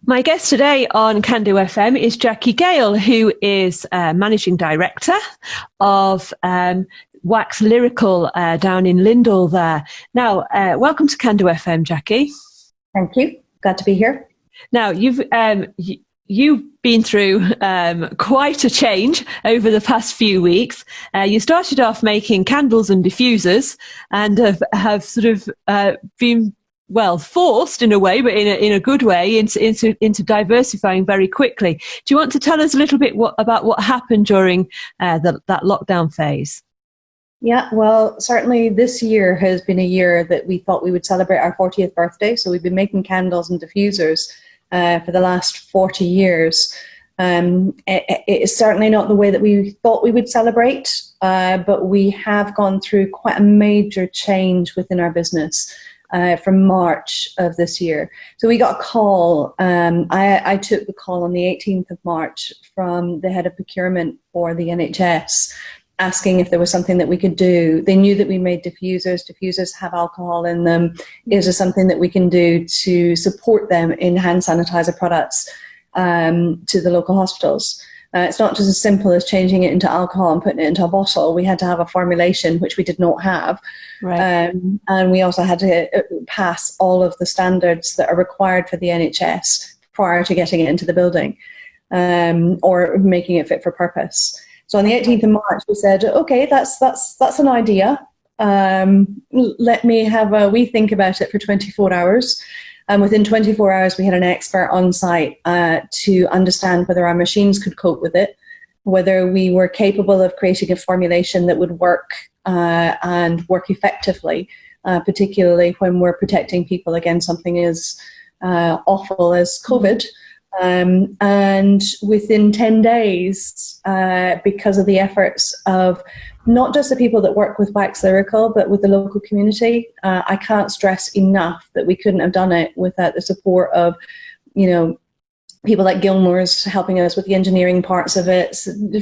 My guest today on CandoFM is Jacqui Gale, who is Managing Director of Wax Lyrical down in Lindal there. Now, welcome to CandoFM, Jacqui. Thank you. Glad to be here. Now, you've been through quite a change over the past few weeks. You started off making candles and diffusers and have sort of been forced in a way, but in a good way, into diversifying very quickly. Do you want to tell us a little bit about what happened during that lockdown phase? Yeah, well, certainly this year has been a year that we thought we would celebrate our 40th birthday. So we've been making candles and diffusers for the last 40 years. It is certainly not the way that we thought we would celebrate, but we have gone through quite a major change within our business. From March of this year. So we got a call, I took the call on the 18th of March from the head of procurement for the NHS, asking if there was something that we could do. They knew that we made diffusers. Diffusers have alcohol in them. Is there something that we can do to support them in hand sanitizer products to the local hospitals? It's not just as simple as changing it into alcohol and putting it into a bottle. We had to have a formulation, which we did not have. Right. And we also had to pass all of the standards that are required for the NHS prior to getting it into the building or making it fit for purpose. So on the 18th of March, we said, okay, that's an idea. Let me have a wee think about it for 24 hours. And within 24 hours, we had an expert on site to understand whether our machines could cope with it, whether we were capable of creating a formulation that would work and work effectively, particularly when we're protecting people against something as awful as COVID. And within 10 days, because of the efforts of not just the people that work with Wax Lyrical, but with the local community, I can't stress enough that we couldn't have done it without the support of, people like Gilmore's helping us with the engineering parts of it,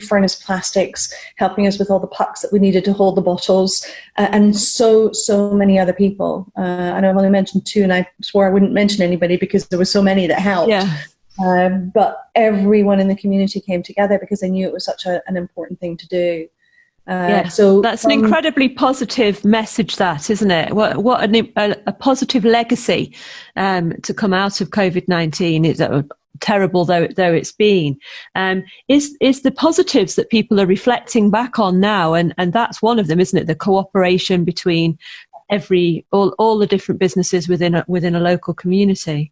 Furnace Plastics helping us with all the pucks that we needed to hold the bottles, and so many other people. And I've only mentioned two, and I swore I wouldn't mention anybody because there were so many that helped. Yeah. But everyone in the community came together because they knew it was such an important thing to do. So that's an incredibly positive message, that, isn't it? What a positive legacy to come out of COVID-19. Is terrible though it's been. Is the positives that people are reflecting back on now, and that's one of them, isn't it? The cooperation between all the different businesses within a local community.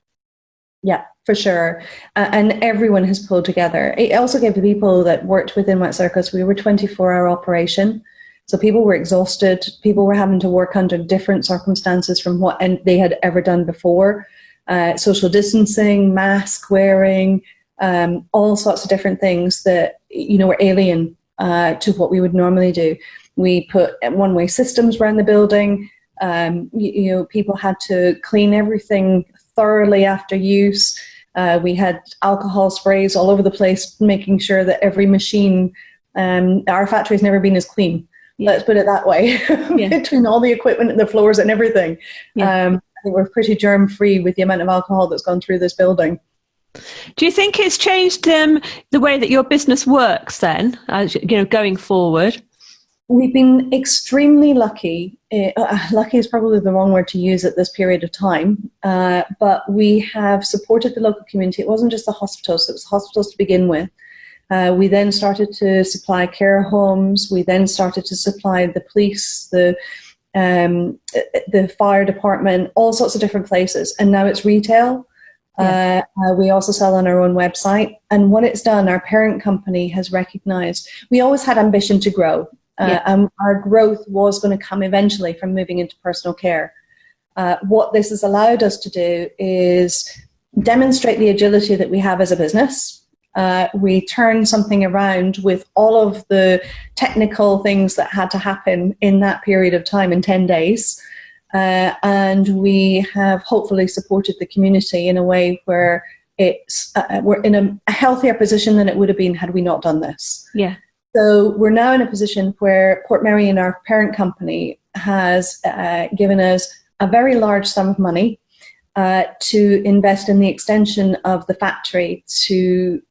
Yeah, for sure. And everyone has pulled together. It also gave the people that worked within Wax Lyrical, we were a 24-hour operation. So people were exhausted. People were having to work under different circumstances from what they had ever done before. Social distancing, mask wearing, all sorts of different things that, were alien to what we would normally do. We put one-way systems around the building. People had to clean everything thoroughly after use. We had alcohol sprays all over the place, making sure that every machine, our factory's never been as clean. Yeah. Let's put it that way. Yeah. Between all the equipment and the floors and everything. Yeah. I think we're pretty germ-free with the amount of alcohol that's gone through this building. Do you think it's changed the way that your business works then, as going forward? We've been extremely lucky. Lucky is probably the wrong word to use at this period of time, but we have supported the local community. It wasn't just the hospitals, it was hospitals to begin with. We then started to supply care homes. We then started to supply the police, the fire department, all sorts of different places. And now it's retail. Yeah. We also sell on our own website. And what it's done, our parent company has recognized, we always had ambition to grow. And our growth was going to come eventually from moving into personal care. What this has allowed us to do is demonstrate the agility that we have as a business. We turned something around with all of the technical things that had to happen in that period of time in 10 days. And we have hopefully supported the community in a way where we're in a healthier position than it would have been had we not done this. Yeah. So we're now in a position where Portmeirion, our parent company, has given us a very large sum of money to invest in the extension of the factory to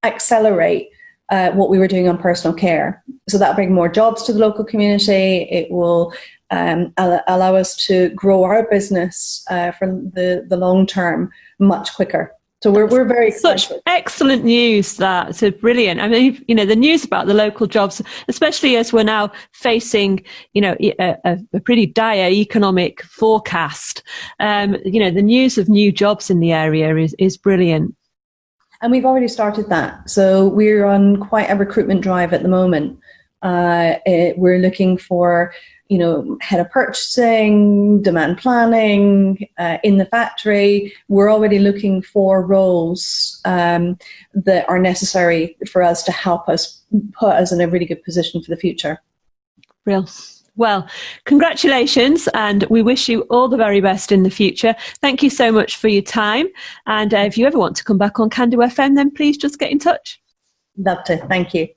accelerate what we were doing on personal care. So that'll bring more jobs to the local community. It will allow us to grow our business for the long term much quicker. So we're very excited. Such excellent news. That's brilliant. I mean, you know, the news about the local jobs, especially as we're now facing, you know, a pretty dire economic forecast. You know, the news of new jobs in the area is brilliant. And we've already started that. So we're on quite a recruitment drive at the moment. We're looking for, you know, head of purchasing, demand planning in the factory. We're already looking for roles that are necessary for us to help us put us in a really good position for the future. Real. Well, congratulations, and we wish you all the very best in the future. Thank you so much for your time. And if you ever want to come back on CandoFM, then please just get in touch. Love to. Thank you.